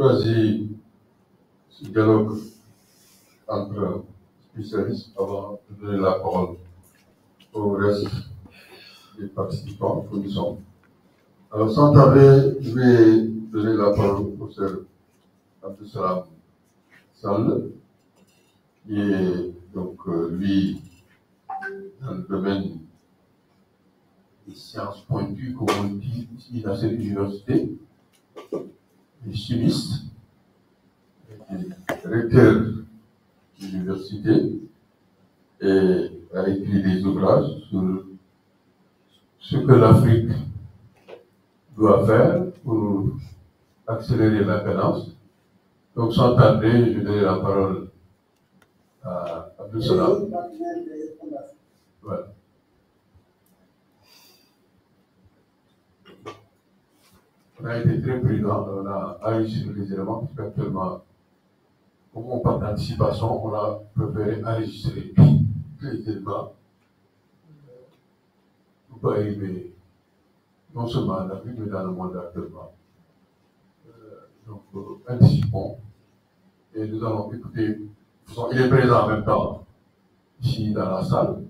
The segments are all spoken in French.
choisi ce dialogue entre spécialistes avant de donner la parole au reste des participants que nous sommes. Alors, sans tarder, je vais donner la parole au professeur Abdussalam Sall, qui est donc, lui, dans le domaine des sciences pointues, comme on dit ici dans cette université, des chimistes, recteur de l'université, et a écrit des ouvrages sur ce que l'Afrique doit faire pour accélérer la cadence. Donc, sans tarder, je donne la parole à Abdussalam. Voilà. On a été très prudent, on a enregistré les éléments, parce qu'actuellement, comme on parle d'anticipation, on a préféré enregistrer les éléments pour pas arriver non seulement en Afrique, mais dans le monde actuellement. Donc, anticipons, et nous allons écouter. Il est présent en même temps, ici dans la salle.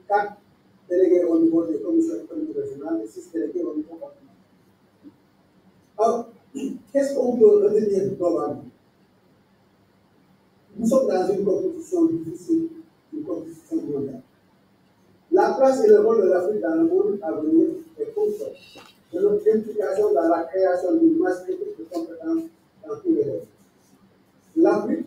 4 délégués au niveau des commissions économiques régionales et 6 délégués au niveau national. Alors, qu'est-ce qu'on peut retenir globalement? Nous sommes dans une compétition difficile, une compétition mondiale. La place et le rôle de l'Afrique dans le monde à venir est constant de notre implication dans la création d'une masse critique de compétences dans tous les domaines. L'Afrique,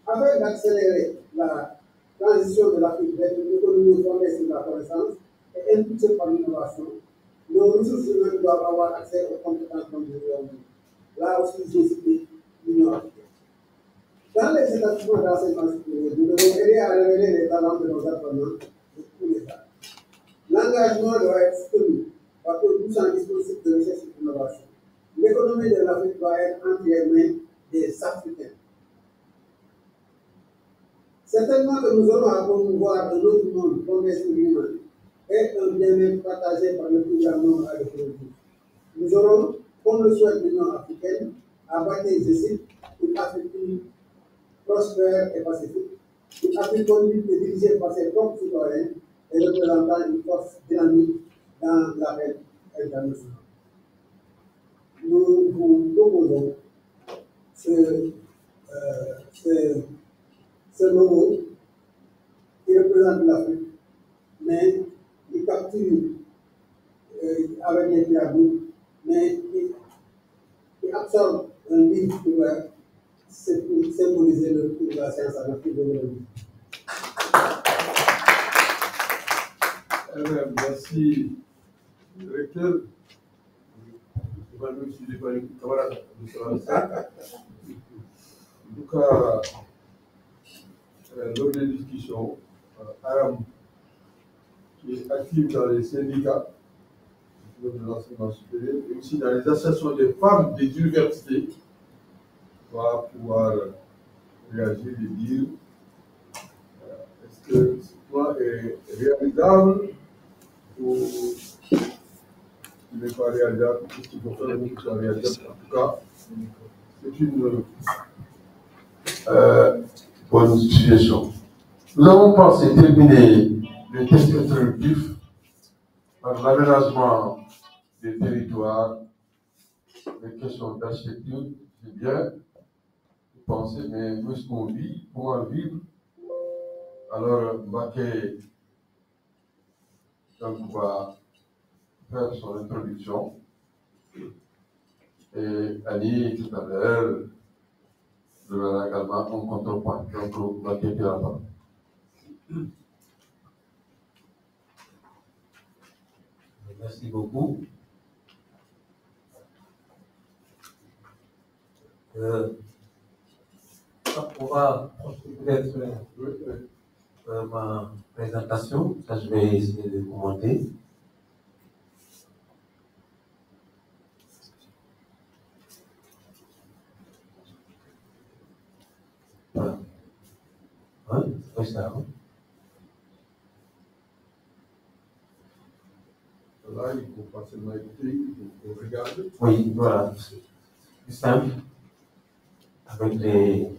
afin d'accélérer la transition de l'Afrique vers une économie fondée sur la connaissance et impulsée par l'innovation, nos ressources humaines doivent avoir accès aux compétences dont nous avons. Là aussi, j'ai cité l'Union africaine. Dans les établissements d'enseignement supérieur, nous devons aider à révéler les talents de nos apprenants de tous les âges. L'engagement doit être soutenu par tous en dispositif de recherche et d'innovation. L'économie de l'Afrique doit être entre les mains des Africains. Certainement que nous aurons à promouvoir un autre monde fondé sur l'humain et un bien-être partagé par le plus grand nombre avec le tous. Nous aurons, comme le souhaite l'Union africaine, à bâtir, je cite, une Afrique prospère et pacifique, une Afrique conduite et dirigée par ses propres citoyens et représentant une force dynamique dans l'arène internationale. Nous vous proposons ce logo qui représente l'Afrique, mais qui capture avec les pyramides, mais qui absorbe un livre ouvert, c'est pour symboliser le retour de la science à l'Afrique de l'aujourd'hui. Merci, directeur. En tout cas, lors des discussions, Aram, qui est active dans les syndicats de l'enseignement supérieur et aussi dans les associations des femmes des universités, va pouvoir réagir et dire est-ce que ce plan est réalisable ou il n'est pas réalisable, qu'est-ce qu'il faut faire pour qu'il soit réalisable. En tout cas, c'est une bonne suggestion. Nous avons pensé terminer le test introductif par l'aménagement des territoires, les questions d'architecture. C'est bien de penser, mais où est-ce qu'on vit, comment vivre? Alors, Mbaké donc, va faire son introduction. Et Annie, tout à l'heure, donnera également un contrepoint. Donc, Mbaké, tu as la parole. Merci beaucoup. On va peut-être ma présentation, ça je vais essayer de commenter. Voilà. Hein? C'est ça, hein? Là, il faut pas seulement écouter, il faut regarder. Oui, voilà. C'est simple. Avec les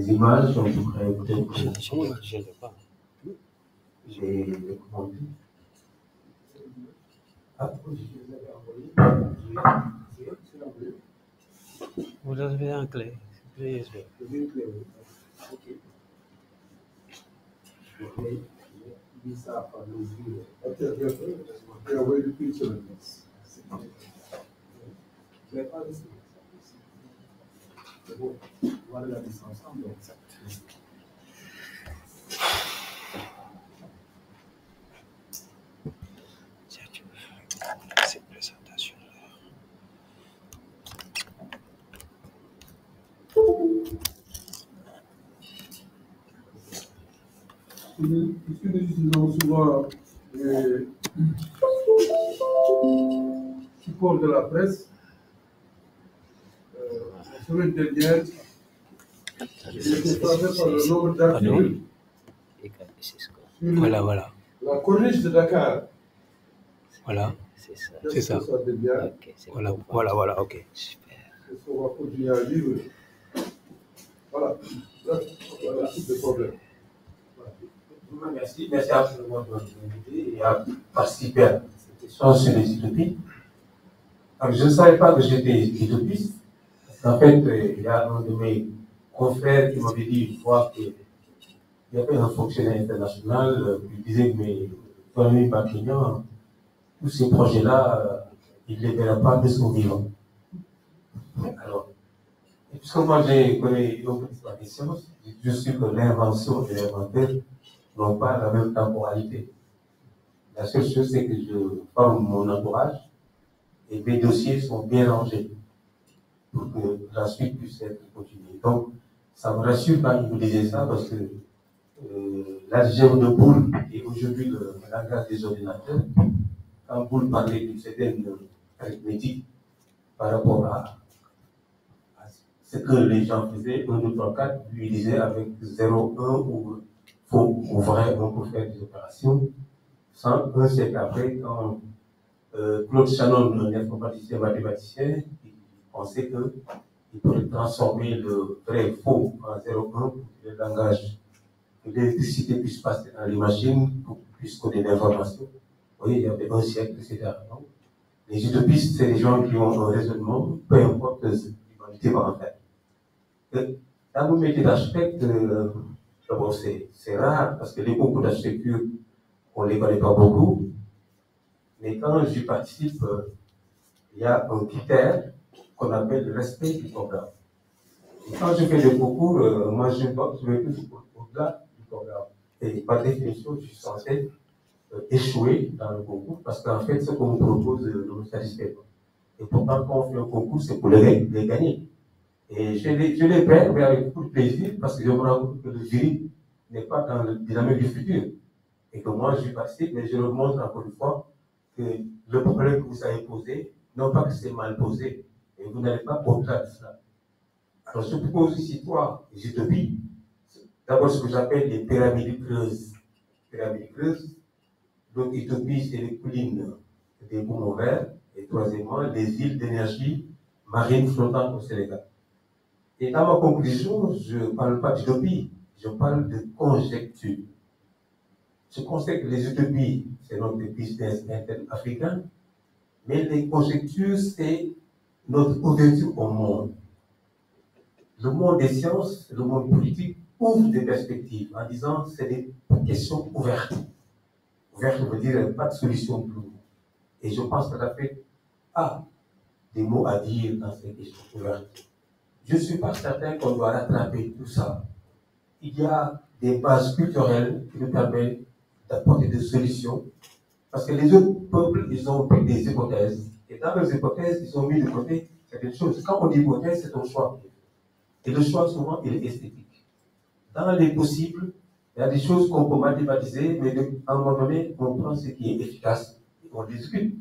images, on pourrait peut-être. Je ne sais pas. J'ai commenté. Ah, oui, je les avais envoyés. Vous avez un clé. Clé USB. Ok. Et envoyer depuis une semaine. C'est bon. On va regarder ça ensemble. Tiens, tu veux faire cette présentation-là. Puisque nous utilisons souvent les supports de la presse, la semaine dernière, j'ai été frappé par le nombre d'articles Voilà, voilà. la corniche de Dakar. Voilà. C'est ça. Okay, Voilà, ok. Super. Est-ce qu'on va continuer à vivre? Voilà. Voilà le type de problème. Voilà. Merci. Merci à tout le monde de m'inviter et à participer à cette échange sur les utopies. Alors, je ne savais pas que j'étais utopiste. En fait, il y a un de mes confrères qui m'avait dit une fois qu'il y avait un fonctionnaire international qui disait, mais Tony Bakignan, tous ces projets-là, il ne les verra pas de son vivant. Alors, puisque moi j'ai connu un peu l'histoire des sciences, je suis que l'invention et l'inventaire n'ont pas la même temporalité. La seule chose, c'est que je forme mon entourage et mes dossiers sont bien rangés pour que la suite puisse être continuée. Donc, ça me rassure quand il vous disait ça parce que l'algèbre de Boole est aujourd'hui le langage des ordinateurs. Quand Boole parlait d'une certaine arithmétique par rapport à ce que les gens faisaient, 1, 2, 3, 4, lui disait avec 0, 1 ou faux ou vrai, on peut faire des opérations. Sans un siècle après, quand Claude Shannon, un informaticien mathématicien, il pensait qu'il pourrait transformer le vrai et faux en 0, 1 pour que le langage, que l'électricité puisse passer dans les machines, pour qu'ils puissent coder l'information. Vous voyez, il y avait un siècle, etc. Donc, les utopistes, c'est des gens qui ont un raisonnement, peu importe ce que l'humanité va en faire. Dans mon métier d'architecte, d'abord c'est rare parce que les concours d'architecture, on ne les connaît pas beaucoup. Mais quand j'y participe, il y a un critère qu'on appelle le respect du programme. Et quand je fais des concours, moi je vais plus au-delà du programme. Et par définition, je suis censé échouer dans le concours parce qu'en fait, ce qu'on me propose ne me satisfait pas. Et pourtant, quand on fait un concours, c'est pour les gagner. Et je les perds, mais avec beaucoup de plaisir, parce que je me rends compte que le jury n'est pas dans le dynamique du futur. Et que moi, je participe, mais je leur montre encore une fois que le problème que vous avez posé, non pas que c'est mal posé, et vous n'allez pas au-delà de cela. Alors, je propose ici trois utopies. D'abord, ce que j'appelle les pyramides creuses. Pyramides creuses. Donc, utopie, c'est les collines des poumons verts. Et troisièmement, les îles d'énergie marine flottantes au Sénégal. Et dans ma conclusion, je ne parle pas d'utopie, je parle de conjecture. Je constate que les utopies, c'est donc des business internes africains, mais les conjectures, c'est notre ouverture au monde. Le monde des sciences, le monde politique ouvre des perspectives en disant que c'est des questions ouvertes. Ouverte veut dire pas de solution pour nous. Et je pense que l'Afrique a des mots à dire dans ces questions ouvertes. Je ne suis pas certain qu'on doit rattraper tout ça. Il y a des bases culturelles qui nous permettent d'apporter des solutions. Parce que les autres peuples, ils ont pris des hypothèses. Et dans leurs hypothèses, ils ont mis de côté certaines choses. Quand on dit hypothèse, c'est un choix. Et le choix, souvent, il est esthétique. Dans les possibles, il y a des choses qu'on peut mathématiser, mais à un moment donné, on prend ce qui est efficace et on discute.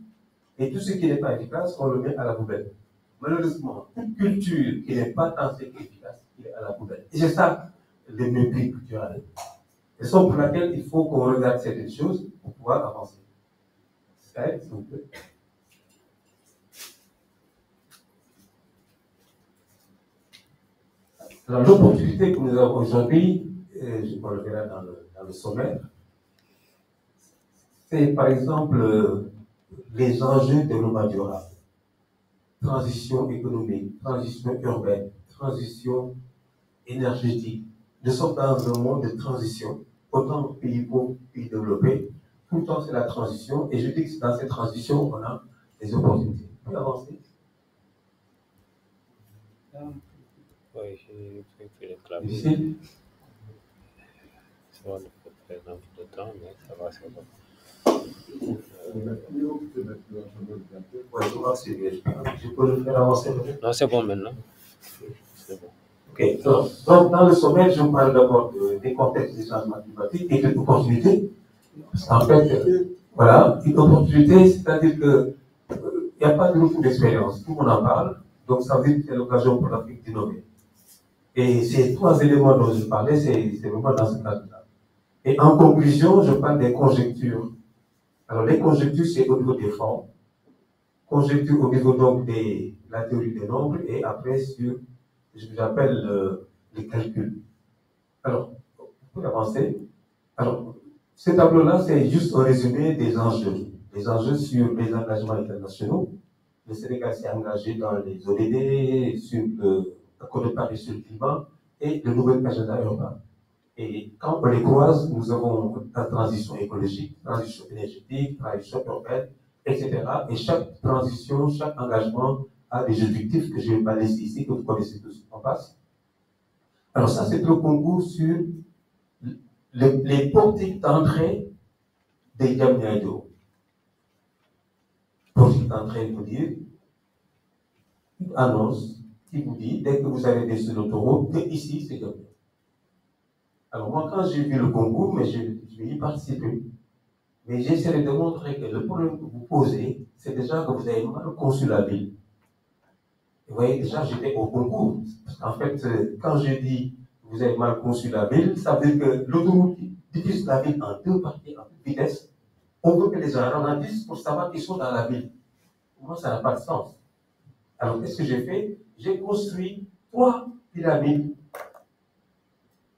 Et tout ce qui n'est pas efficace, on le met à la poubelle. Malheureusement, toute culture qui n'est pas tant efficace, il est à la poubelle. Et c'est ça le mépris culturel. C'est ça pour laquelle il faut qu'on regarde certaines choses pour pouvoir avancer. S'il vous plaît. Alors, l'opportunité que nous avons aujourd'hui, je vous le verrai dans le sommaire, c'est par exemple les enjeux de développement durable. Transition économique, transition urbaine, transition énergétique. Nous sommes dans un monde de transition, autant pays pauvres, pays développés. Tout le temps, c'est la transition. Et je dis que dans cette transition, on a des opportunités. On peut avancer. Oui, j'ai fait le clavier. Difficile. Ça va nous faire un peu de temps, mais ça va, c'est bon. Ouais, je vois que c'est bien. Je peux le faire avancer peut-être. Non, c'est bon maintenant. C'est bon. Ok. Donc, dans le sommet, je vous parle d'abord des contextes des changements climatiques et des opportunités. Parce qu'en fait, voilà, une opportunité, c'est-à-dire qu'il n'y a pas de retour d'expérience. Tout le monde en parle. Donc, ça veut dire que c'est l'occasion pour l'Afrique d'innover. Et ces trois éléments dont je parlais, c'est vraiment dans ce cadre-là. Et en conclusion, je parle des conjectures. Alors, les conjectures, c'est au niveau des formes. Conjecture au niveau donc de la théorie des nombres et après sur ce que j'appelle les calculs. Alors, pour avancer, alors, Ce tableau-là, c'est juste un résumé des enjeux. Les enjeux sur les engagements internationaux. Le Sénégal s'est engagé dans les ODD, sur l'accord de Paris sur le climat et le nouvel agenda urbain. Et quand on les croise, nous avons la transition écologique, transition énergétique, transition urbaine, etc. Et chaque transition, chaque engagement a des objectifs que je vais pas laisser ici, que vous connaissez tous en face. Alors ça, c'est le concours sur les portées d'entrée des Diamniadio. Portée d'entrée vous dire une annonce qui vous dit, dès que vous arrivez sur l'autoroute, que ici, c'est Diamniadio. Alors moi, quand j'ai vu le concours, mais je vais y participer. Mais j'essaierai de montrer que le problème que vous posez, c'est déjà que vous avez mal conçu la ville. Vous voyez, déjà, j'étais au concours. Parce qu'en fait, quand je dis que vous avez mal conçu la ville, ça veut dire que l'autoroute divise la ville en deux parties, en deux vitesses. On veut que les gens ralentissent pour savoir qu'ils sont dans la ville. Pour moi, ça n'a pas de sens. Alors, qu'est-ce que j'ai fait? J'ai construit 3 pyramides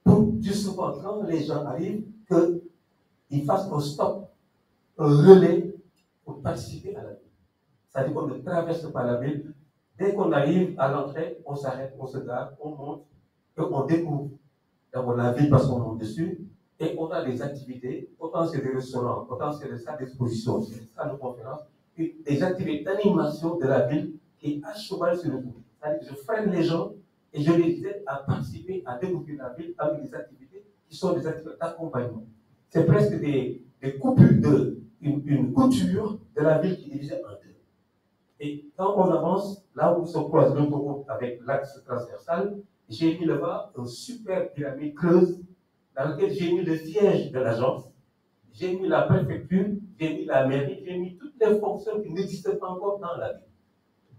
pour, justement, quand les gens arrivent, qu'ils fassent un stop, un relais pour participer à la ville. C'est-à-dire qu'on ne traverse pas la ville. Dès qu'on arrive à l'entrée, on s'arrête, on se gare, on monte et on découvre d'abord la ville parce qu'on monte dessus et on a des activités, autant c'est des restaurants, autant c'est des salles d'exposition, c'est des salles de conférence, et des activités d'animation de la ville qui est à cheval sur le bout. C'est-à-dire que je freine les gens et je les aide à participer, à découvrir la ville avec des activités qui sont des activités d'accompagnement. C'est presque des coupures une couture de la ville qui est divisée en deux. Et quand on avance, là où se croise l'autoroute avec l'axe transversal, j'ai mis là-bas une super pyramide creuse dans laquelle j'ai mis le siège de l'agence, j'ai mis la préfecture, j'ai mis la mairie, j'ai mis toutes les fonctions qui n'existent pas encore dans la ville.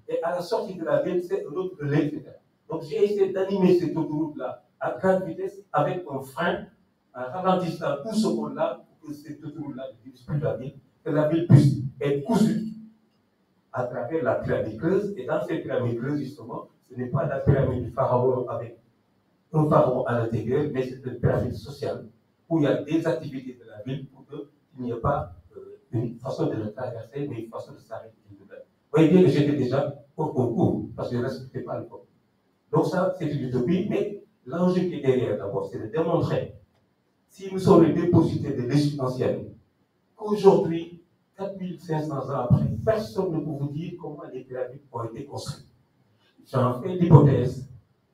Et à la sortie de la ville, c'est un autre relais, etc. Donc j'ai essayé d'animer cette autoroute-là à grande vitesse avec un frein, en ralentissant tout ce monde-là pour que cette autoroute-là ne divise plus la ville, que la ville puisse être cousue à travers la pyramide creuse. Et dans cette pyramide creuse, justement, ce n'est pas la pyramide du pharaon avec un pharaon à l'intérieur, mais c'est une pyramide sociale où il y a des activités de la ville pour qu'il n'y ait pas une façon de le traverser, mais une façon de s'arrêter. Vous voyez bien que j'étais déjà au concours, parce que je ne respectais pas le code. Donc ça, c'est une utopie, mais l'enjeu qui est derrière, d'abord, c'est de démontrer, si nous sommes les dépositaires de l'Égypte ancienne, qu'aujourd'hui, 4500 ans après, personne ne peut vous dire comment les pyramides ont été construites. J'en fais l'hypothèse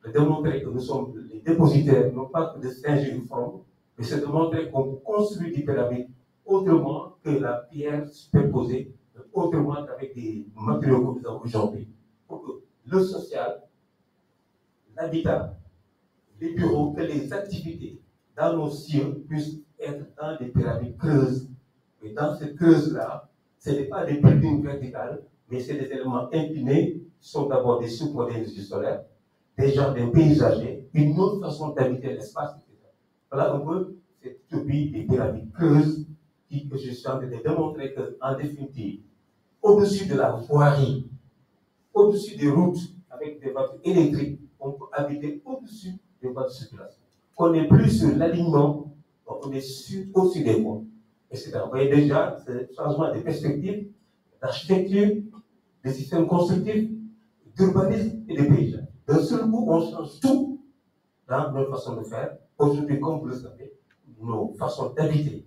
de démontrer que nous sommes les dépositaires, non pas de singer une forme, mais c'est de montrer qu'on construit des pyramides autrement que la pierre superposée, autrement qu'avec des matériaux que nous avons aujourd'hui. Pour que le social, l'habitat, les bureaux, que les activités dans nos cieux puissent être dans des pyramides creuses. Et dans cette creuse-là, ce n'est pas des buildings verticales, mais c'est des éléments inclinés qui sont d'abord des supports d'énergie solaire, des jardins paysagers, une autre façon d'habiter l'espace, etc. Voilà un peu cette utopie des pyramides creuses que je suis en train de démontrer qu'en définitive, au-dessus de la voirie, au-dessus des routes avec des voitures électriques, on peut habiter au-dessus des voies de circulation. On n'est plus sur l'alignement, on est au-dessus des voies, etc. Vous voyez déjà ce changement de perspective, d'architecture, des systèmes constructifs, d'urbanisme et de paysages. D'un seul coup, on change tout dans notre façon de faire. Aujourd'hui, comme vous le savez, nos façons d'habiter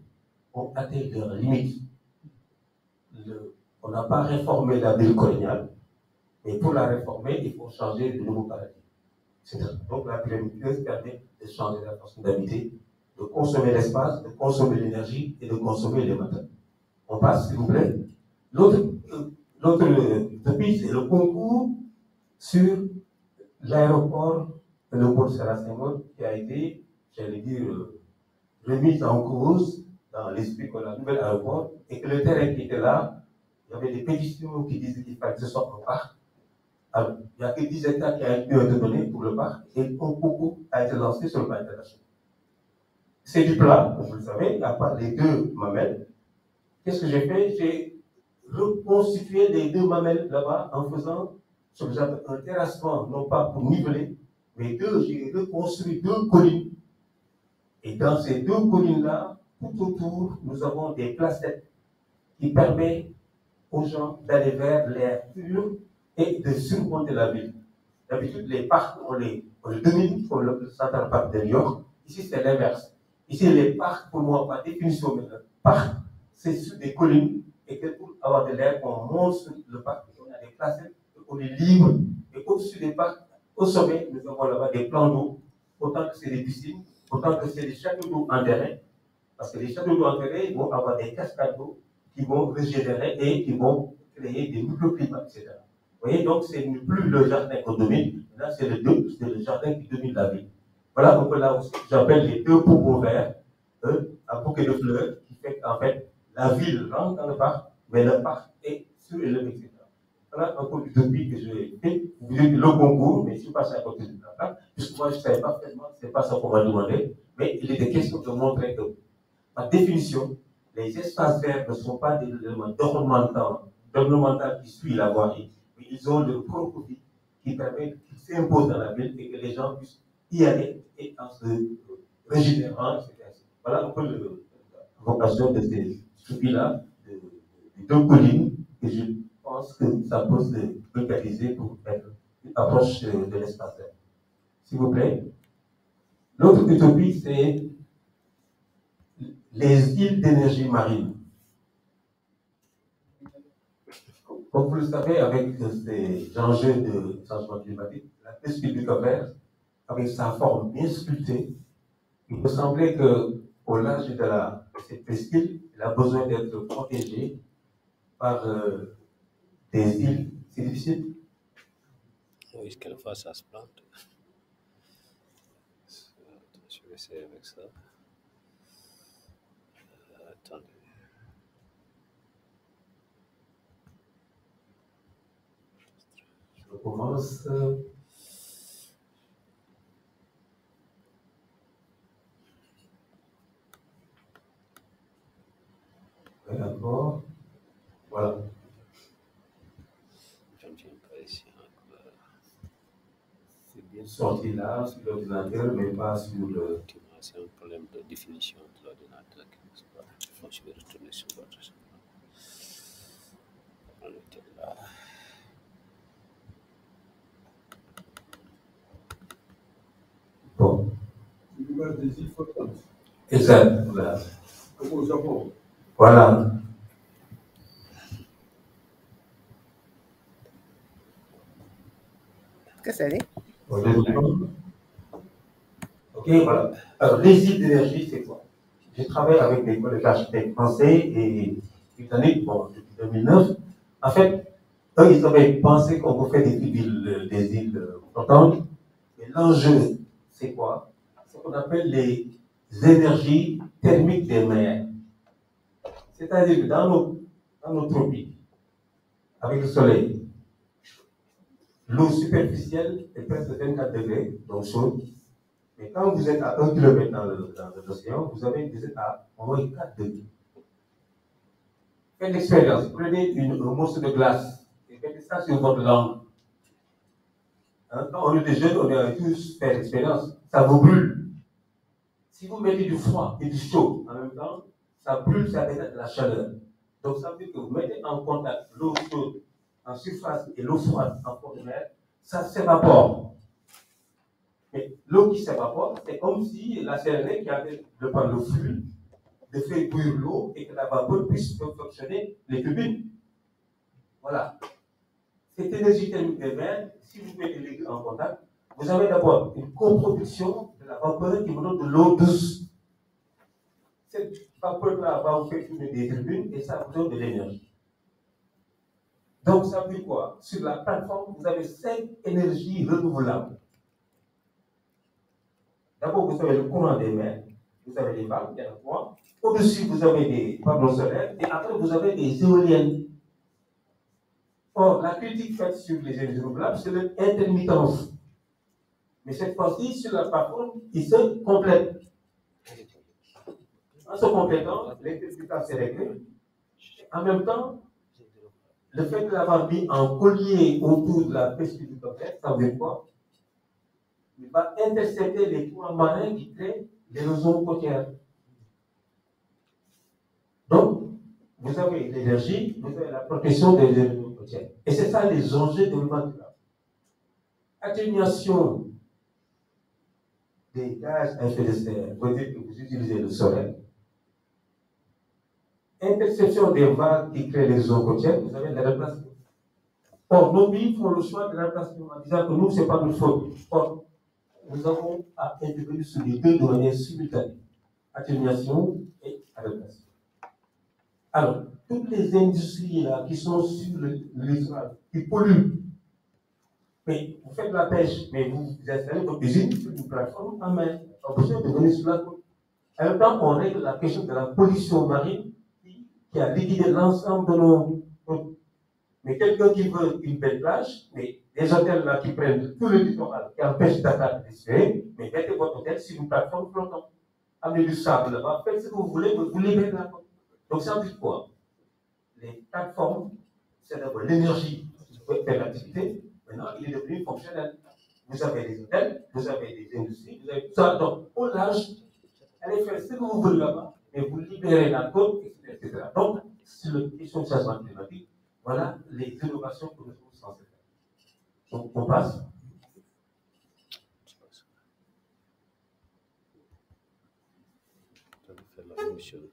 ont atteint leurs limites. On n'a pas réformé la ville coloniale, mais pour la réformer, il faut changer de nouveau paradigme. Donc la pyramide creuse permet de changer la façon d'habiter, de consommer l'espace, de consommer l'énergie et de consommer les matériaux. On passe, s'il vous plaît. L'autre topic, c'est le concours sur l'aéroport Léopold Sédar Senghor qui a été, j'allais dire, remis en cause dans l'esprit de la nouvelle aéroport et que le terrain qui était là, il y avait des pétitions qui disaient qu'il fallait que ce soit un parc. Alors, il n'y a que 10 hectares qui ont été donnés pour le parc et un concours a été lancé sur le plan international. C'est du plat, vous le savez, à part les deux mamelles. Qu'est-ce que j'ai fait? J'ai reconstitué les deux mamelles là-bas en faisant ce que j'appelle un terrassement, non pas pour niveler, mais j'ai reconstruit deux collines. Et dans ces deux collines-là, tout autour, nous avons des placettes qui permettent aux gens d'aller vers l'air pur et de surmonter la ville. D'habitude, les parcs, on les domine, comme le Central Park de New York. Ici, c'est l'inverse. Ici, les parcs, pour moi, par définition, parc, c'est sur des collines, et que pour avoir de l'air, on monte sur le parc, on a des placettes, on est libre, et au-dessus des parcs, au sommet, nous avons là-bas des plans d'eau, autant que c'est des piscines, autant que c'est des châteaux d'eau enterrés, parce que les châteaux d'eau enterrés vont avoir des cascades d'eau qui vont régénérer et qui vont créer des microclimats, etc. Vous voyez, donc ce n'est plus le jardin qu'on domine, là c'est le jardin qui domine la ville. Voilà un peu là aussi, j'appelle les deux poumons verts, un bouquet de fleurs, qui fait qu'en fait, la ville rentre dans le parc, mais le parc est surélevé, etc. Voilà un peu l'utopie que j'ai fait. Vous dites le concours, mais je suis passé à côté de la plaque, puisque moi je ne savais pas vraiment, ce n'est pas ça qu'on m'a demandé, mais il était question de montrer que, par définition, les espaces verts ne sont pas des éléments d'ornemental qui suivent la voirie, mais ils ont leur propre vie qui permet, qui s'impose dans la ville et que les gens puissent y aller et en se régénérant, etc. Voilà un peu la vocation de ces soupirs-là, des deux collines, et je pense que ça peut se vulgariser pour être une approche de l'espace vert. S'il vous plaît. L'autre utopie, c'est les îles d'énergie marine. Comme vous le savez, avec ces enjeux de changement climatique, la presqu'île du Cap-Vert, avec sa forme bien sculptée, il me semblait qu'au large de cette presqu'île, elle a besoin d'être protégée par des îles. C'est difficile? Oui, quelquefois ça se plante. Je vais essayer avec ça. Attendez. Je commence. Et encore. Voilà. Je ne viens pas ici encore. C'est bien sorti là, sur l'ordinateur, mais pas sur le. C'est un problème de définition de l'ordinateur. Je vais retourner sur votre. On était là. Bon. L'image des îles flottantes. Exact. Voilà. Comme au Japon. Voilà. Qu'est-ce que c'est? Ok, voilà. Alors, les îles d'énergie, c'est quoi? J'ai travaillé avec des collègues architectes français et britanniques, bon, depuis 2009. En fait, eux, ils avaient pensé qu'on pouvait faire des îles flottantes. Mais l'enjeu, c'est quoi? C'est ce qu'on appelle les énergies thermiques des mers. C'est-à-dire que dans nos tropiques, avec le soleil, l'eau superficielle est presque 24 degrés, donc chaude. Mais quand vous êtes à 1 km dans l'océan, vous êtes à au moins 4 degrés. Faites l'expérience. Prenez un morceau de glace et mettez ça sur votre langue. Hein, quand on est des jeunes, on a tous fait l'expérience. Ça vous brûle. Si vous mettez du froid et du chaud en même temps, ça brûle, ça dégage de la chaleur. Donc ça veut dire que vous mettez en contact l'eau chaude en surface et l'eau froide en fond de mer, ça s'évapore. Mais l'eau qui s'évapore, c'est comme si la CRD qui avait le flux de faire bouillir l'eau et que la vapeur puisse fonctionner les turbines. Voilà. Cette énergie thermique des mers, si vous mettez les deux en contact, vous avez d'abord une coproduction de la vapeur qui vous donne de l'eau douce. Cette vapeur-là va vous faire tourner des turbines et ça vous donne de l'énergie. Donc, ça veut dire quoi? Sur la plateforme, vous avez 5 énergies renouvelables. D'abord, vous avez le courant des mers, vous avez les vagues, il y en a 3. Au-dessus, vous avez des panneaux solaires et après, vous avez des éoliennes. Or, la critique faite sur les énergies renouvelables, c'est l'intermittence. Mais cette fois-ci, sur la plateforme, ils se complètent. En se complétant, l'intermittence est réglée. En même temps, le fait de l'avoir mis en collier autour de la presqu'île du Cap-Vert, ça veut dire quoi? Il va intercepter les courants marins qui créent l'érosion côtière. vous avez l'énergie, vous avez la protection des éléments côtiers. Et c'est ça les enjeux de développement durable. Atténuation des gaz à effet de serre, vous dites que vous utilisez le soleil. Interception des vagues qui créent les zones côtières, vous avez l'adaptation. Or, nos pays font le choix de l'adaptation en disant que nous, ce n'est pas notre faute. Or, nous avons à intervenir sur les deux de manière simultanée. Atténuation et adaptation. Alors, toutes les industries là, qui sont sur le littoral, qui polluent, mais vous faites de la pêche, mais vous installez votre usine sur une plateforme en mer, pas besoin de venir sur la côte. En même temps, on règle la question de la pollution marine qui a liquidé l'ensemble de nos côtes. Mais quelqu'un qui veut une belle plage, mais des hôtels là qui prennent tout le littoral, qui empêchent Dakar de respirer, mais mettez votre hôtel sur une plateforme flottante. Amenez du sable là-bas, faites ce que vous voulez, vous libérez la côte. Donc ça veut dire quoi? Les plateformes, c'est d'abord l'énergie pour faire l'activité. Maintenant, il est devenu fonctionnel. Vous avez des hôtels, vous avez des industries, vous avez tout ça. Donc, au large, allez faire ce que vous voulez là-bas, mais vous libérez la côte, etc. Donc, sur la question de changement climatique, voilà les innovations que nous sommes censés faire. Donc, on passe. On va faire la même chose.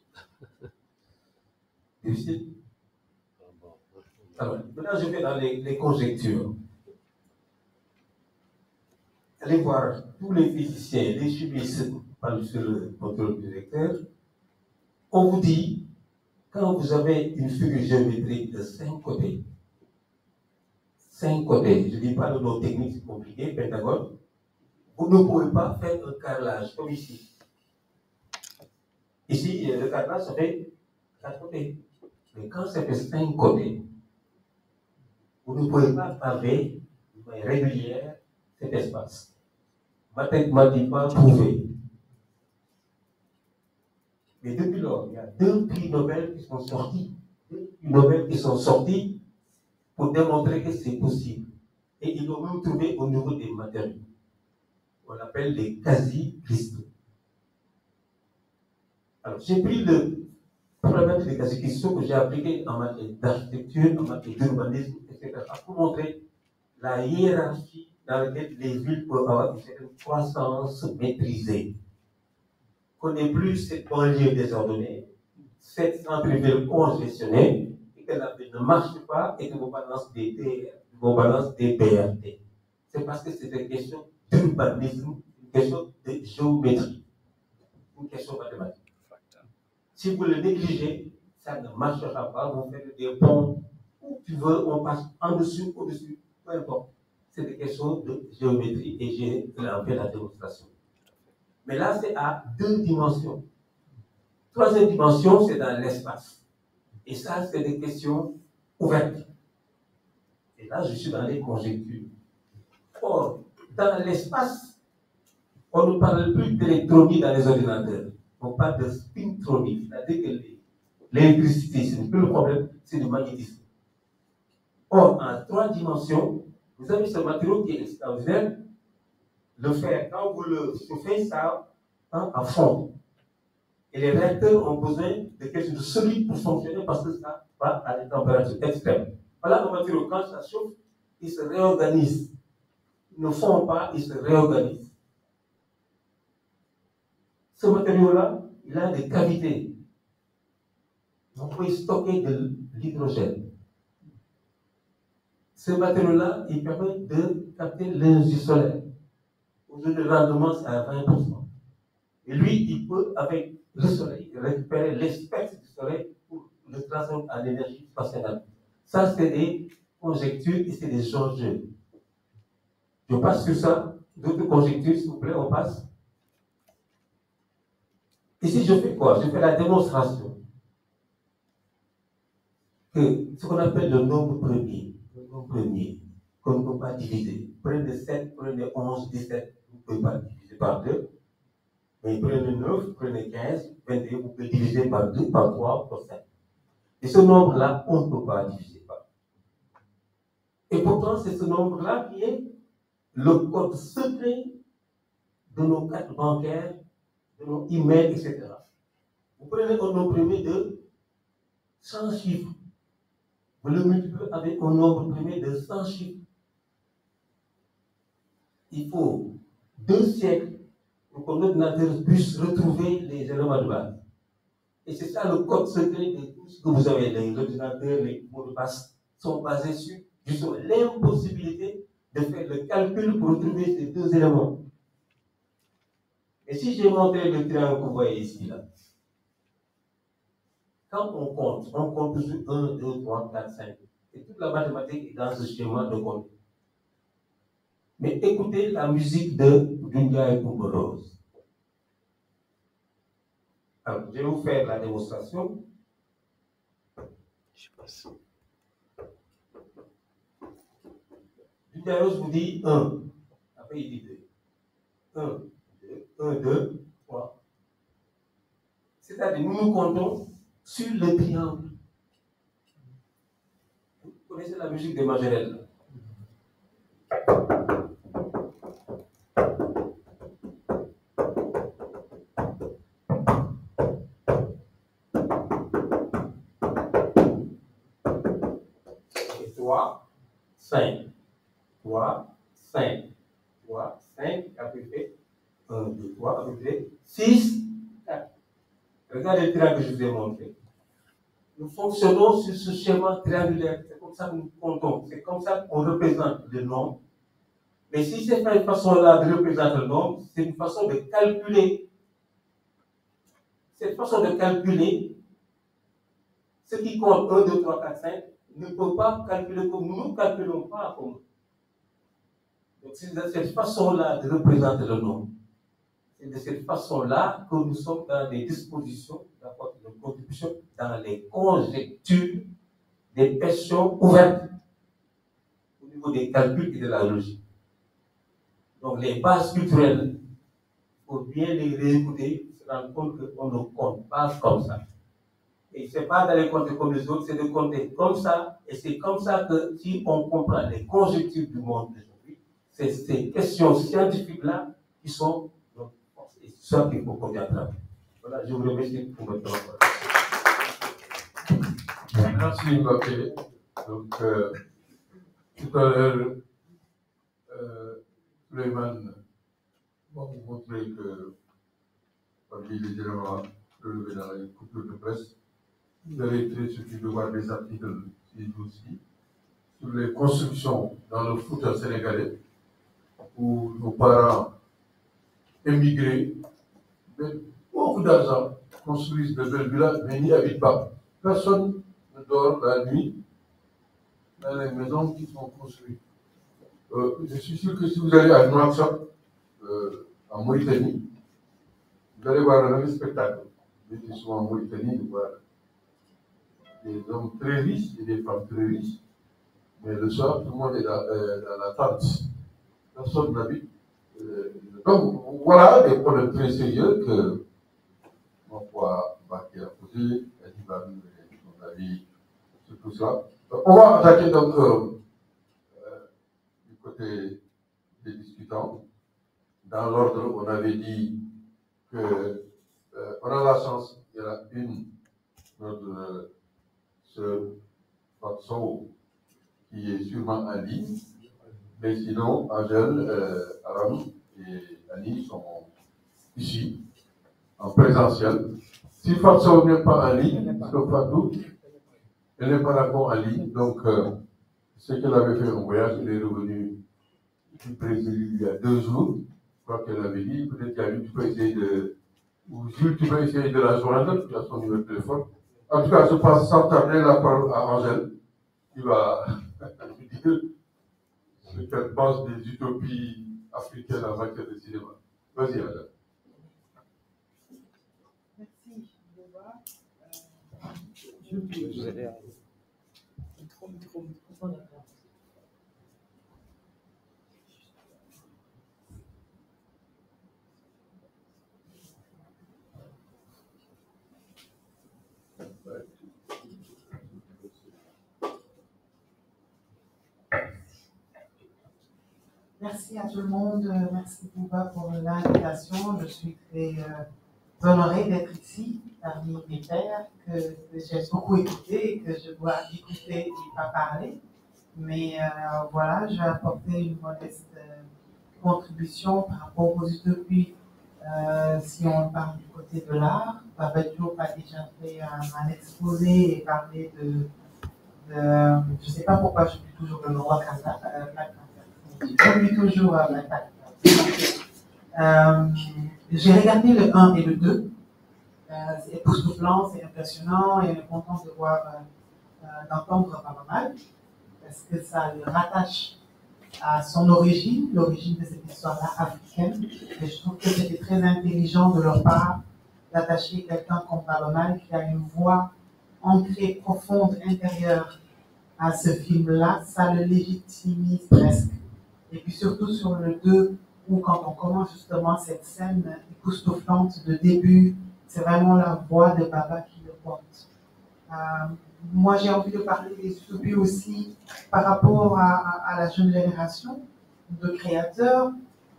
Difficile. Alors, maintenant, je vais dans les conjectures. Allez voir tous les physiciens, les chimistes, parlent sur le contrôle directeur. On vous dit, quand vous avez une figure géométrique de 5 côtés, je ne dis pas le nom technique, c'est compliqué, pentagone, vous ne pouvez pas faire un carrelage comme ici. Ici, le carrelage, ça fait 4 côtés. Mais quand ça fait 5 côtés, vous ne pouvez pas paver de manière régulière cet espace. Mathématiquement prouvé. Mais depuis lors, il y a 2 prix Nobel qui sont sortis. 2 prix Nobel qui sont sortis pour démontrer que c'est possible. Et ils l'ont même trouvé au niveau des matériaux. On appelle les quasi-cristaux. Alors, j'ai pris le paramètre des quasi-cristaux que j'ai appliqué en matière d'architecture, en matière d'urbanisme, etc. pour montrer la hiérarchie dans laquelle les villes peuvent avoir une certaine croissance maîtrisée. Qu'on n'ait plus cette banlieue désordonnée, cette centre-ville congestionnée, et que la ville ne marche pas et que vous balancez des BRT. C'est parce que c'est une question d'urbanisme, une question de géométrie, une question mathématique. Si vous le négligez, ça ne marchera pas. Vous faites des ponts où tu veux, on passe en dessous, au-dessus, peu importe. C'est des questions de géométrie et j'ai en fait la démonstration. Mais là, c'est à 2 dimensions. 3e dimension, c'est dans l'espace. Et ça, c'est des questions ouvertes. Et là, je suis dans les conjectures. Or, dans l'espace, on ne parle plus d'électronique dans les ordinateurs. On parle de spintronique. C'est-à-dire que l'électricité, ce n'est plus le problème, c'est le magnétisme. Or, en 3 dimensions, vous avez ce matériau qui est extraordinaire. Le fer, quand vous le chauffez, ça à fond. Et les réacteurs ont besoin de quelque chose de solide pour fonctionner parce que ça va à des températures extrêmes. Voilà le matériau, quand ça chauffe, il se réorganise. Ils ne fond pas, il se réorganise. Ce matériau-là, il a des cavités. Vous pouvez stocker de l'hydrogène. Ce matériau-là, il permet de capter l'énergie solaire. Aujourd'hui, le rendement, c'est à 20%. Et lui, il peut, avec le soleil, récupérer l'espèce du soleil pour le transformer en énergie spatiale. Ça, c'est des conjectures et c'est des enjeux. Je passe sur ça. D'autres conjectures, s'il vous plaît, on passe. Ici, je fais quoi? Je fais la démonstration que ce qu'on appelle le nombre premier, qu'on ne peut pas diviser. Prenez 7, prenez 11, 17, vous ne pouvez pas diviser par 2. Mais prenez 9, prenez 15, 22, vous pouvez diviser par 2, par 3, par 5. Et ce nombre-là, on ne peut pas diviser par. Et pourtant, c'est ce nombre-là qui est le code secret de nos cartes bancaires, de nos emails, etc. Vous prenez un nombre premier de 100 chiffres. Vous le multipliez avec un nombre premier de 100 chiffres. Il faut 2 siècles pour que l'ordinateur puisse retrouver les éléments de base. Et c'est ça le code secret de tout ce que vous avez. Les ordinateurs, les mots de passe sont basés sur justement l'impossibilité de faire le calcul pour retrouver ces 2 éléments. Et si j'ai montré le triangle que vous voyez ici, là, quand on compte toujours 1, 2, 3, 4, 5. Et toute la mathématique est dans ce schéma de compte. Mais écoutez la musique de Dunia et Rose. Alors, je vais vous faire la démonstration. Je passe. Dunia Rose vous dit 1. Après, il dit 2. 1, 2, 1, 2, 3. C'est-à-dire, nous comptons sur le triangle. Vous connaissez la musique de Majorelle? Et 3, 5. 3, 5. 3, 5, après fait 1, 2, 3, après fait 6, 4. Regardez le triangle que je vous ai montré. Nous fonctionnons sur ce schéma triangulaire. C'est comme ça que nous comptons. C'est comme ça qu'on représente le nombre. Mais si c'est pas une façon-là de représenter le nombre, c'est une façon de calculer. Cette façon de calculer, ce qui compte 1, 2, 3, 4, 5, ne peut pas calculer comme nous ne calculons pas comme nous. Donc c'est de cette façon-là de représenter le nombre. C'est de cette façon-là que nous sommes dans des dispositions d'apporter une contribution dans les conjectures des questions ouvertes au niveau des calculs et de la logique. Donc les bases culturelles, il faut bien les réécouter, se rendre compte qu'on ne compte pas comme ça. Et ce n'est pas d'aller compter comme les autres, c'est de compter comme ça. Et c'est comme ça que si on comprend les conjectures du monde d'aujourd'hui, c'est ces questions scientifiques-là qui sont donc, c'est ça qu'il faut qu'on y attrape. Voilà, je vous remercie pour votre temps. Merci Mbappé. Donc, tout à l'heure, Suleiman va vous montrer que parmi les éléments relevés dans la coupure de presse, vous avez été suffit de voir des articles aussi sur les constructions dans le foot sénégalais où nos parents émigrés mettent beaucoup d'argent, construisent de belles villas, mais n'y habitent pas. Personne ne dort la nuit dans les maisons qui sont construites. Je suis sûr que si vous allez à Nouakchott, en Mauritanie, vous allez voir le même spectacle. Vous êtes souvent en Mauritanie, de voir des hommes très riches et des femmes très riches, mais le soir, tout le monde est dans la tente. Personne n'habite. Donc, voilà des problèmes très sérieux que mon poids Baké a posé, il va nous donner son avis sur tout cela. On va attaquer donc du côté des discutants. Dans l'ordre, on avait dit que on a la chance, il y en a une, notre sœur Fatso, qui est sûrement en ligne, mais sinon, Angèle, Aram et Annie sont ici, en présentiel. Si Fatso n'est pas en ligne, parce que Fatou, elle n'est pas encore en ligne, donc ce qu'elle avait fait en voyage, elle est revenue du Brésil il y a 2 jours. Je crois qu'elle avait dit, peut-être qu'il tu peux essayer de. Ou Jules, tu peux essayer de la joindre, tu as son numéro de téléphone. En tout cas, je passe sans tarder la parole à Angèle, qui va nous dire ce qu'elle pense des utopies africaines en matière de cinéma. Vas-y, Angèle. Merci, Bouba. Vous allez à... Merci à tout le monde. Merci Bouba pour l'invitation. Je suis très honorée d'être ici parmi mes pairs que j'ai beaucoup écouté et que je dois écouter et pas parler. Mais voilà, je vais apporter une modeste contribution par rapport aux utopies. Si on parle du côté de l'art, Baba Diop a déjà fait un exposé et parlé de je ne sais pas pourquoi je dis toujours le roi Kazakh, j'oublie toujours Black Panther. J'ai regardé le 1 et le 2. C'est époustouflant, c'est impressionnant et on est content de voir, d'entendre Baba Mal parce que ça le rattache à son origine, l'origine de cette histoire-là africaine. Et je trouve que c'était très intelligent de leur part d'attacher quelqu'un comme Baba Mal qui a une voix ancrée, profonde, intérieure à ce film-là. Ça le légitimise presque. Et puis surtout sur le 2, où quand on commence justement cette scène époustouflante de début, c'est vraiment la voix de Baba qui le porte. Moi, j'ai envie de parler des utopies aussi par rapport à la jeune génération de créateurs.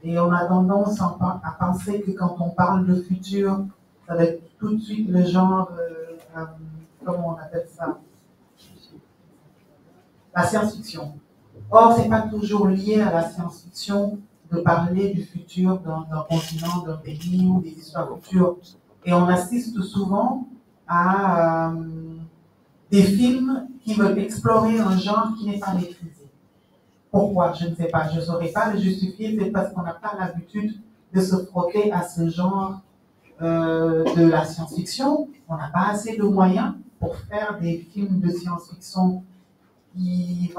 Et on a tendance à penser que quand on parle de futur, ça va être tout de suite le genre, comment on appelle ça? La science-fiction. Or, ce n'est pas toujours lié à la science-fiction de parler du futur d'un continent, d'un pays ou des histoires futures. Et on assiste souvent à des films qui veulent explorer un genre qui n'est pas maîtrisé. Pourquoi? Je ne sais pas. Je ne saurais pas le justifier. C'est parce qu'on n'a pas l'habitude de se frotter à ce genre de la science-fiction. On n'a pas assez de moyens pour faire des films de science-fiction qui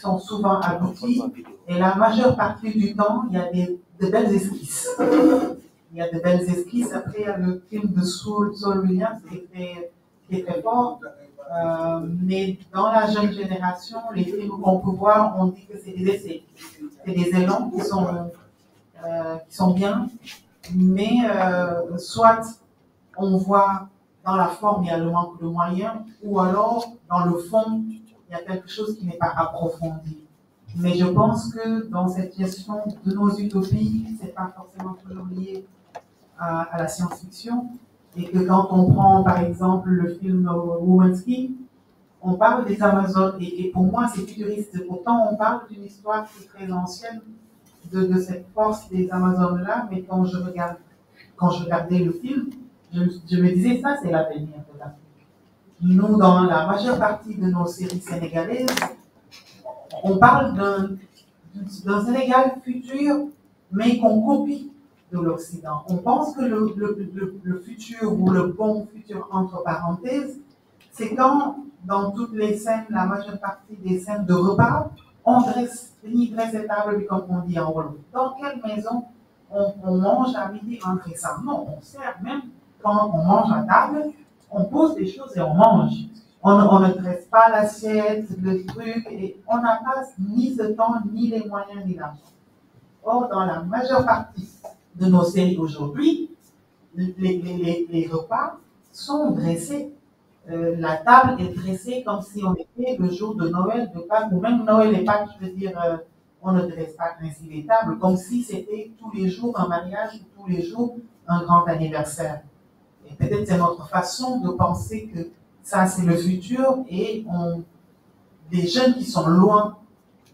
sont souvent aboutis. Et la majeure partie du temps, il y a de belles esquisses. Il y a de belles esquisses. Après, il y a le film de Saul Williams qui est très fort. Mais dans la jeune génération, les films qu'on peut voir, on dit que c'est des essais. C'est des élans qui sont bien, mais soit on voit dans la forme, il y a le manque de moyens, ou alors dans le fond, il y a quelque chose qui n'est pas approfondi. Mais je pense que dans cette gestion de nos utopies, ce n'est pas forcément toujours lié à la science-fiction. Et que quand on prend par exemple le film Womanski, on parle des Amazones, et pour moi c'est futuriste. Pourtant on parle d'une histoire qui est très ancienne de cette force des Amazones-là, mais quand je regardais le film, je me disais ça c'est l'avenir de l'Afrique. Nous, dans la majeure partie de nos séries sénégalaises, on parle d'un Sénégal futur, mais qu'on copie de l'Occident. On pense que le futur ou le bon futur entre parenthèses, c'est quand dans toutes les scènes, la majeure partie des scènes de repas, on dresse cette table comme on dit en Wolof. Dans quelle maison on mange à midi en dressant? Non, on sert même quand on mange à table, on pose des choses et on mange. On ne dresse pas l'assiette, le truc, et on n'a pas ni ce temps, ni les moyens, ni l'argent. Or, dans la majeure partie de nos séries aujourd'hui, les repas sont dressés. La table est dressée comme si on était le jour de Noël, de Pâques, ou même Noël et Pâques, je veux dire, on ne dresse pas ainsi les tables, comme si c'était tous les jours un mariage ou tous les jours un grand anniversaire. Et peut-être c'est notre façon de penser que ça c'est le futur, et les jeunes qui sont loin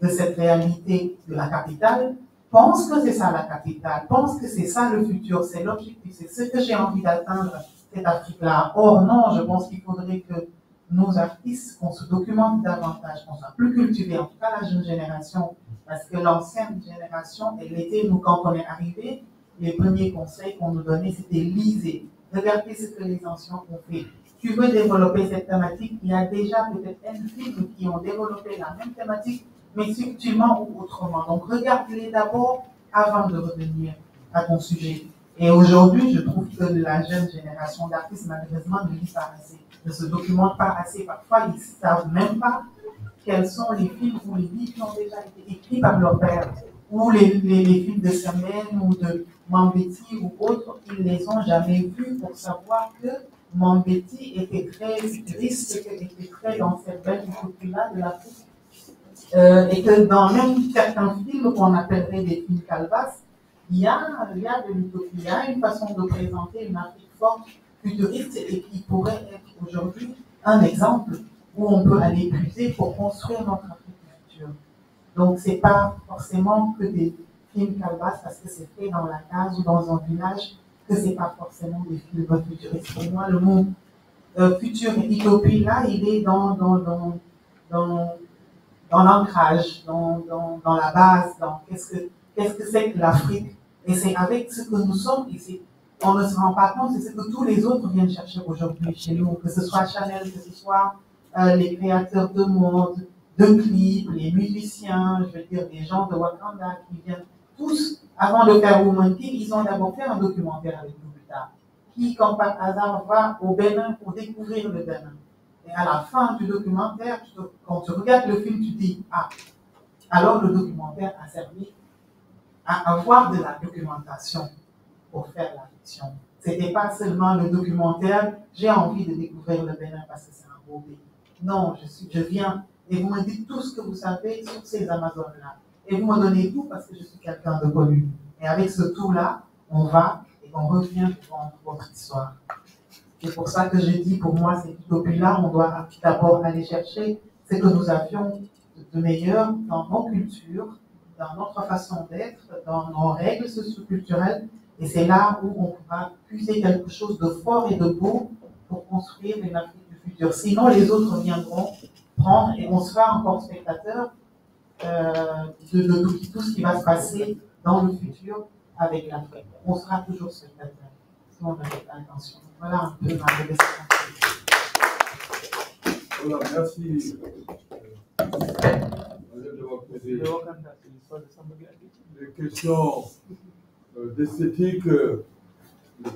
de cette réalité de la capitale pensent que c'est ça la capitale, pensent que c'est ça le futur, c'est l'objectif, c'est ce que j'ai envie d'atteindre, cette Afrique-là. Or non, je pense qu'il faudrait que nos artistes, qu'on se documente davantage, qu'on soit plus cultivés, en tout cas la jeune génération, parce que l'ancienne génération, elle était, nous quand on est arrivé, les premiers conseils qu'on nous donnait, c'était lisez, regardez ce que les anciens ont fait. Tu veux développer cette thématique, il y a déjà peut-être un film qui ont développé la même thématique, mais subtilement ou autrement. Donc regarde-les d'abord avant de revenir à ton sujet. Et aujourd'hui, je trouve que la jeune génération d'artistes, malheureusement, ne lit pas assez, ne se documente pas assez. Parfois, ils ne savent même pas quels sont les films ou les livres qui ont déjà été écrits par leur père, ou les films de Semaine ou de Mambéty ou autres, ils ne les ont jamais vus pour savoir que Mambéty était très futuriste, était très dans cette belle utopie-là de l'Afrique. Et que dans même certains films qu'on appellerait des films calvas, il y a de l'utopie, il y a une façon de présenter une Afrique forte, futuriste, et qui pourrait être aujourd'hui un exemple où on peut aller puiser pour construire notre Afrique future. Donc, ce n'est pas forcément que des films calvas parce que c'est fait dans la case ou dans un village, que ce n'est pas forcément des films futuristes. Pour moi, le mot futur et utopie, là, il est dans l'ancrage, dans la base, dans qu'est-ce que c'est que l'Afrique. Et c'est avec ce que nous sommes, et on ne se rend pas compte, c'est ce que tous les autres viennent chercher aujourd'hui chez nous, que ce soit Chanel, que ce soit les créateurs de mode, de clips, les musiciens, je veux dire, les gens de Wakanda qui viennent tous, avant de faire Woman King, ils ont d'abord fait un documentaire avec nous plus tard, qui, comme par hasard, va au Bénin pour découvrir le Bénin. Et à la fin du documentaire, quand tu regardes le film, tu dis, ah, alors le documentaire a servi à avoir de la documentation pour faire la fiction. Ce n'était pas seulement le documentaire, j'ai envie de découvrir le Bénin parce que c'est un beau pays. Non, je viens et vous me dites tout ce que vous savez sur ces Amazones-là. Et vous me donnez tout parce que je suis quelqu'un de connu. Et avec ce tout-là, on va et on revient pour votre histoire. C'est pour ça que je dis, pour moi, cette utopie-là, on doit d'abord aller chercher ce que nous avions de meilleur dans nos cultures, dans notre façon d'être, dans nos règles socioculturelles. Et c'est là où on pourra puiser quelque chose de fort et de beau pour construire une Afrique du futur. Sinon, les autres viendront prendre et on sera encore spectateurs de tout ce qui va se passer dans le futur avec l'Afrique. On sera toujours spectateurs si on n'avait pas attention. Voilà un peu ma réflexion. Voilà, merci. Vous allez poser des questions d'esthétique, le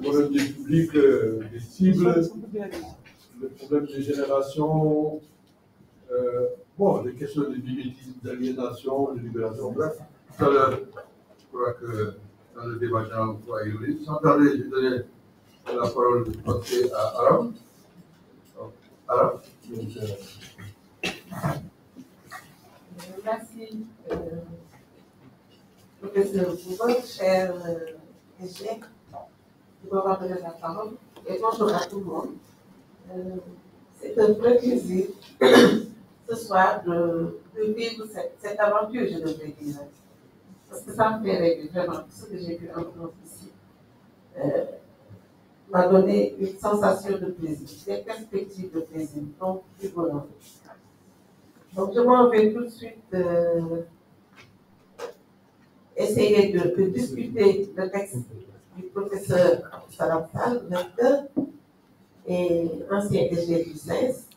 problème du public, des cibles, le problème des générations, bon, les questions de mimétisme, d'aliénation, de libération, bref. Tout à l'heure, je crois que dans le débat, on va y aller. Sans tarder, je vais donner la parole à Aram. Aram. Merci, professeur Boubou, cher SG, de m'avoir donné la parole. Et bonjour à tout le monde. C'est un vrai plaisir ce soir de vivre cette aventure, je devrais dire. Parce que ça me fait rêver vraiment. Ce que j'ai pu entendre ici m'a donné une sensation de plaisir, des perspectives de plaisir, donc du bonheur. Donc je m'en vais tout de suite essayer de discuter le texte du professeur Salam Fall, recteur et ancien SG du CES.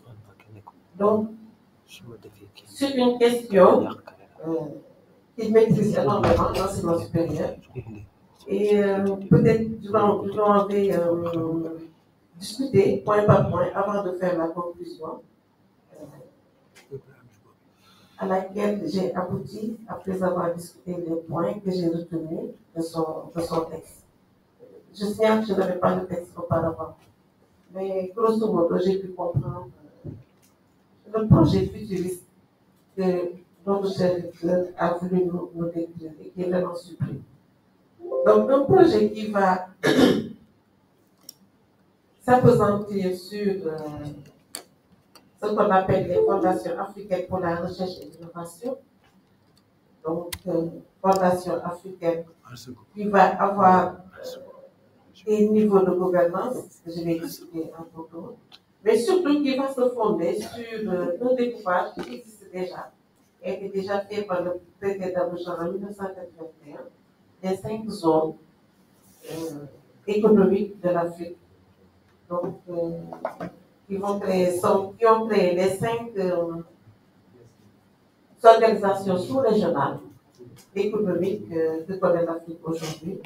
Donc, sur une question qu'il maîtrise énormément, l'enseignement supérieur. Et peut-être je vais discuter point par point avant de faire la conclusion à laquelle j'ai abouti après avoir discuté les points que j'ai retenus de son texte. Je signale que je n'avais pas le texte auparavant, mais grosso modo, j'ai pu comprendre le projet futuriste que notre cher a voulu nous décrire et qui est vraiment sublime. Donc, un projet qui va s'appesantir sur ce qu'on appelle les fondations africaines pour la recherche et l'innovation. Donc, fondation africaine qui va avoir des niveaux de gouvernance, que je vais discuter un peu d'autres, mais surtout qui va se fonder sur un découpage qui existe déjà, et qui est déjà fait par le traité d'Abidjan en 1981, des 5 zones économiques de l'Afrique. Donc, qui ont créé les 5 organisations sous-régionales économiques que connaît l'Afrique aujourd'hui.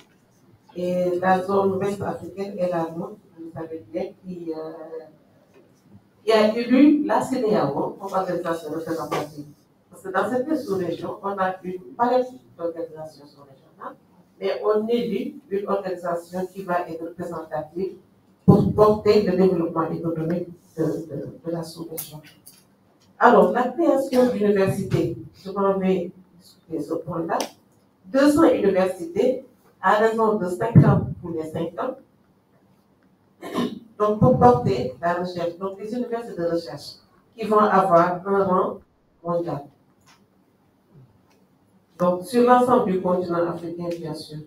Et la zone ouest africaine est la nôtre, vous savez bien, qui a élu la CEDEAO comme organisation représentative. Parce que dans cette sous-région, on a une palette d'organisations sous-régionales, mais on élit une organisation qui va être représentative pour porter le développement économique de la sous-région. Alors, la création d'universités, je m'en vais discuter ce point-là. 200 universités à raison de 50 pour les 5 ans. Donc, pour porter la recherche, donc les universités de recherche qui vont avoir un rang mondial. Donc, sur l'ensemble du continent africain, bien sûr.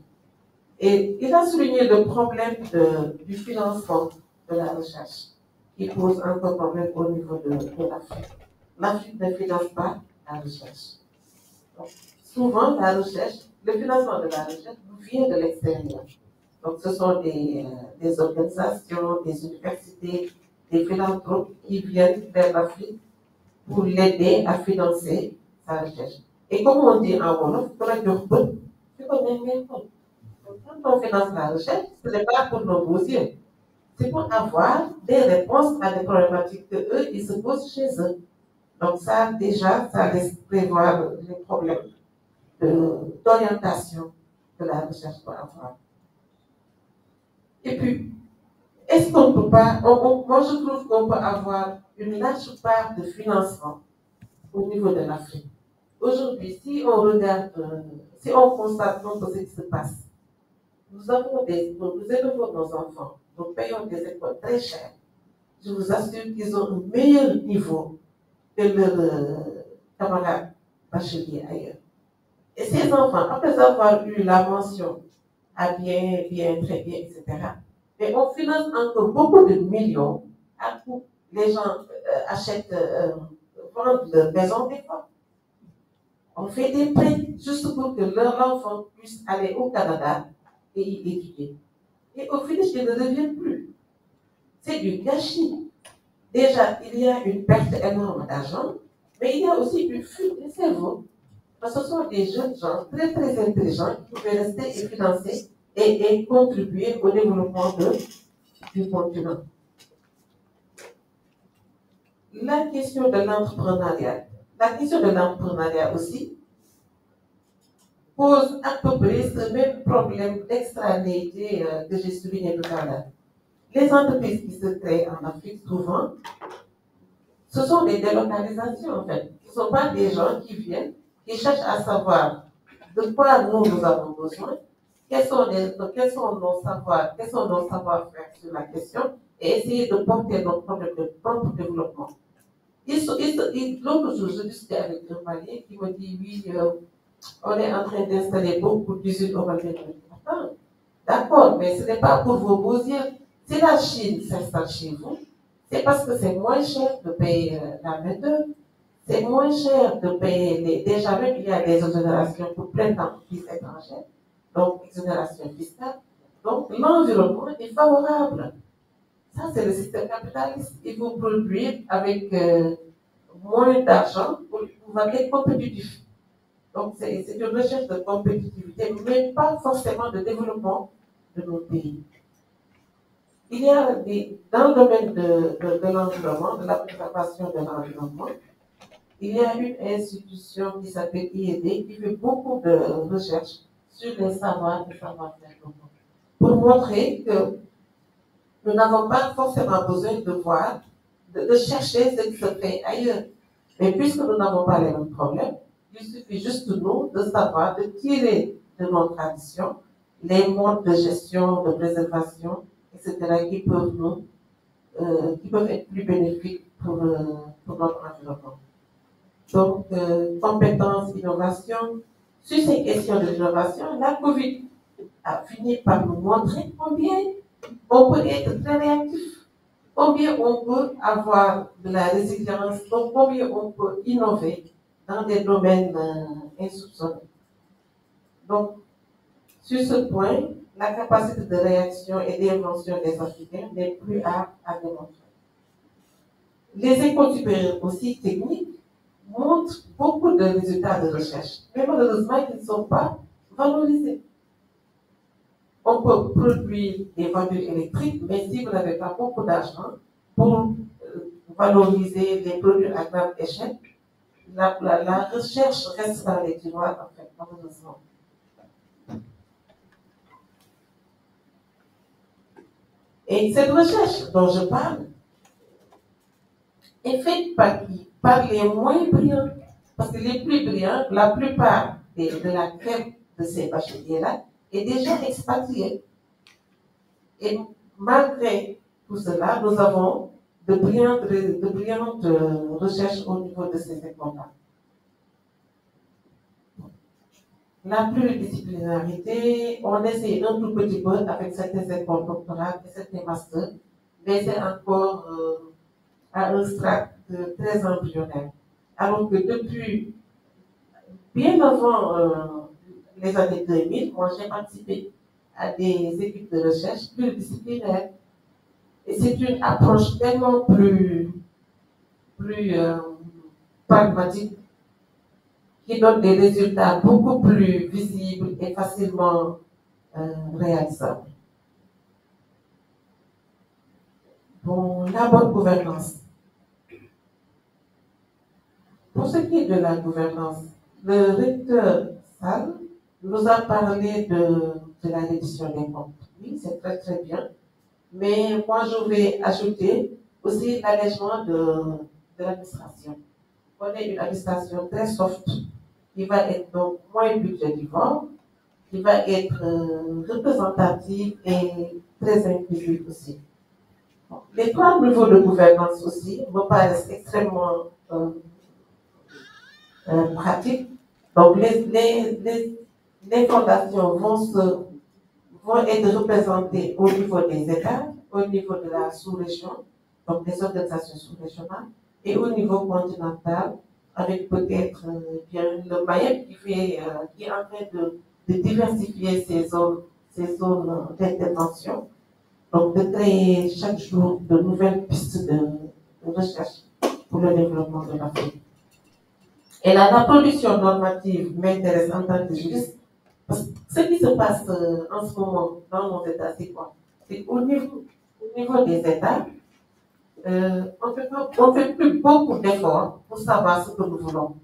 Et il a souligné le problème du financement de la recherche, qui pose un peu problème au niveau de l'Afrique. L'Afrique ne finance pas la recherche. Donc, souvent, la recherche, le financement de la recherche vient de l'extérieur. Donc, ce sont des organisations, des universités, des philanthropes qui viennent vers l'Afrique pour l'aider à financer sa recherche. Et comme on dit en Wolof, c'est quand on finance la recherche, ce n'est pas pour nos beaux yeux. C'est pour avoir des réponses à des problématiques que eux, ils se posent chez eux. Donc ça, déjà, ça laisse prévoir les problèmes d'orientation que la recherche doit avoir. Et puis, est-ce qu'on ne peut pas, moi je trouve qu'on peut avoir une large part de financement au niveau de l'Afrique. Aujourd'hui, si on regarde, si on constate un peu ce qui se passe, nous élevons nos enfants, nous payons des écoles très chères. Je vous assure qu'ils ont un meilleur niveau que leurs camarades bacheliers ailleurs. Et ces enfants, après avoir eu la mention à bien, très bien, etc., mais on finance encore beaucoup de millions à coup. Les gens achètent, vendent leur maison des fois. On fait des prêts juste pour que leur enfant puisse aller au Canada et y étudier. Et au finish, ils ne reviennent plus. C'est du gâchis. Déjà, il y a une perte énorme d'argent, mais il y a aussi une fuite de cerveau. Parce que ce sont des jeunes gens très, très intelligents qui pouvaient rester et financer et contribuer au développement du continent. La question de l'entrepreneuriat aussi pose à peu près ce même problème d'extranéité que j'ai souligné tout à l'heure. Les entreprises qui se créent en Afrique, souvent, ce sont des délocalisations en fait. Ce ne sont pas des gens qui viennent, qui cherchent à savoir de quoi nous avons besoin, quels sont nos savoir-faire sur la question, et essayer de porter notre propre développement. L'autre jour, je discutais avec un Malien qui me dit oui, on est en train d'installer beaucoup d'usines au Mali. D'accord, mais ce n'est pas pour vos beaux yeux. Si la Chine s'installe chez vous, c'est parce que c'est moins cher de payer la main-d'œuvre, c'est moins cher de payer déjà même il y a des exonérations pour plein d'entreprises étrangères, donc exonération fiscale. Donc l'environnement est favorable. Ça, c'est le système capitaliste. Il faut produire avec moins d'argent pour pouvoir être compétitif. Donc, c'est une recherche de compétitivité, mais pas forcément de développement de nos pays. Il y a dans le domaine de l'environnement, de la préservation de l'environnement, il y a une institution qui s'appelle IED qui fait beaucoup de recherches sur les savoirs et savoir-faire locaux pour montrer que nous n'avons pas forcément besoin de chercher ce qui se fait ailleurs. Mais puisque nous n'avons pas les mêmes problèmes, il suffit juste de nous de savoir, de tirer de nos traditions les modes de gestion, de préservation, etc., qui peuvent être plus bénéfiques pour notre environnement. Donc, compétences, innovation. Sur ces questions de l'innovation, la COVID a fini par nous montrer combien on peut être très réactif, combien on peut avoir de la résilience, donc combien on peut innover dans des domaines insoupçonnés. Donc, sur ce point, la capacité de réaction et d'invention des Africains n'est plus à démontrer. Les écoles supérieures aussi techniques montrent beaucoup de résultats de recherche, mais malheureusement, ils ne sont pas valorisés. On peut produire des voitures électriques, mais si vous n'avez pas beaucoup d'argent pour valoriser les produits à grande échelle, la recherche reste dans les tiroirs, en fait, malheureusement. Et cette recherche dont je parle est faite par qui? Par les moins brillants. Parce que les plus brillants, la plupart de la crème de ces bacheliers-là et des gens expatriés. Et malgré tout cela, nous avons de brillantes recherches au niveau de ces écoles-là. La pluridisciplinarité, on essaie un tout petit peu avec certaines écoles doctorales et certains masters, mais c'est encore à un stade très embryonnaire. Alors que depuis bien avant les années 2000, moi j'ai participé à des équipes de recherche pluridisciplinaires. Et c'est une approche tellement plus pragmatique qui donne des résultats beaucoup plus visibles et facilement réalisables. Bon, la bonne gouvernance. Pour ce qui est de la gouvernance, le recteur Sall nous a parlé de la reddition des comptes. Oui, c'est très très bien. Mais moi, je vais ajouter aussi l'allègement de l'administration. On est une administration très soft, qui va être donc moins budgétivore, qui va être représentative et très inclusive aussi. Les 3 niveaux de gouvernance aussi me paraissent extrêmement pratiques. Donc, les fondations vont être représentées au niveau des États, au niveau de la sous-région, donc des organisations sous-régionales, et au niveau continental, avec peut-être bien le Mayenne qui est en train de diversifier ses zones d'intervention, donc de créer chaque jour de nouvelles pistes de recherche pour le développement de l'Afrique. Et là, la production normative m'intéresse en tant que juriste, parce que ce qui se passe en ce moment dans nos États, c'est quoi? C'est qu'au niveau des États, on ne fait plus beaucoup d'efforts pour savoir ce que nous voulons.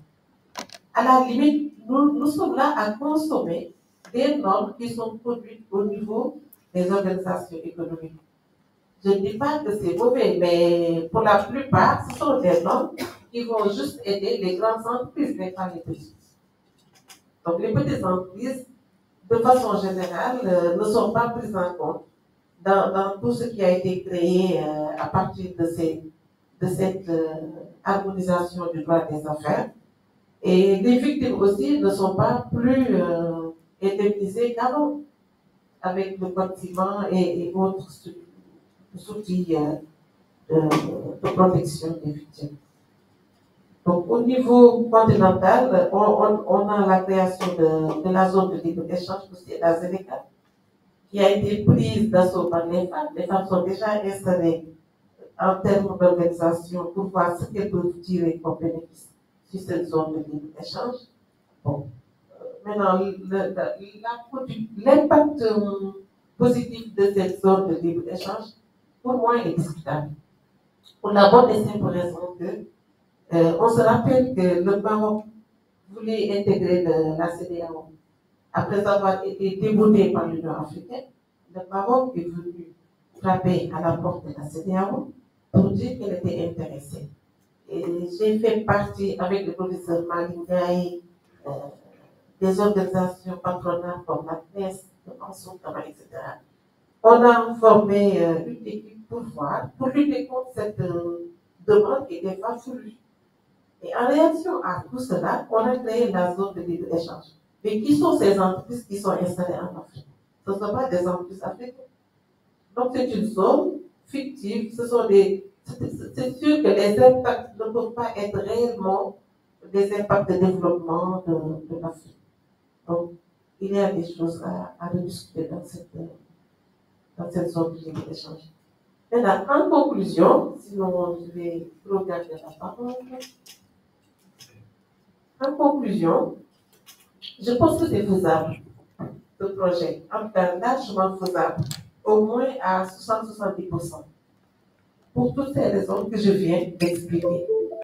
À la limite, nous sommes là à consommer des normes qui sont produites au niveau des organisations économiques. Je ne dis pas que c'est mauvais, mais pour la plupart, ce sont des normes qui vont juste aider les grandes entreprises, mais pas les petites. Donc les petites entreprises, de façon générale, ne sont pas prises en compte dans tout ce qui a été créé à partir de cette harmonisation du droit des affaires. Et les victimes aussi ne sont pas plus indemnisées qu'avant, avec le code civil et autres outils de protection des victimes. Donc, au niveau continental, on a la création de la zone de libre-échange, aussi la ZLECA, qui a été prise d'assaut par les femmes. Les femmes sont déjà installées en termes d'organisation pour voir ce qu'elles peuvent tirer comme bénéfice sur cette zone de libre-échange. Bon. Maintenant, l'impact positif de cette zone de libre-échange, pour moi, est discutable. Pour la bonne et simple raison que on se rappelle que le Maroc voulait intégrer la CEDEAO. Après avoir été déboulé par l'Union africaine, le Maroc est venu frapper à la porte de la CEDEAO pour dire qu'elle était intéressée. Et j'ai fait partie, avec le professeur Malingaï, des organisations patronales comme la CNES, le Mansour, etc. On a formé une équipe pour lutter contre cette demande qui était farfelue. Et en réaction à tout cela, on a créé la zone de libre-échange. Mais qui sont ces entreprises qui sont installées en Afrique? Ce ne sont pas des entreprises africaines. Donc c'est une zone fictive, c'est sûr que les impacts ne peuvent pas être réellement des impacts de développement de l'Afrique. Donc il y a des choses à rediscuter dans cette zone de libre-échange. Maintenant, en conclusion, sinon je vais regarder la parole. En conclusion, je pense que c'est faisable, ce projet. En tout cas, largement faisable, au moins à 60-70%. Pour toutes ces raisons que je viens d'expliquer.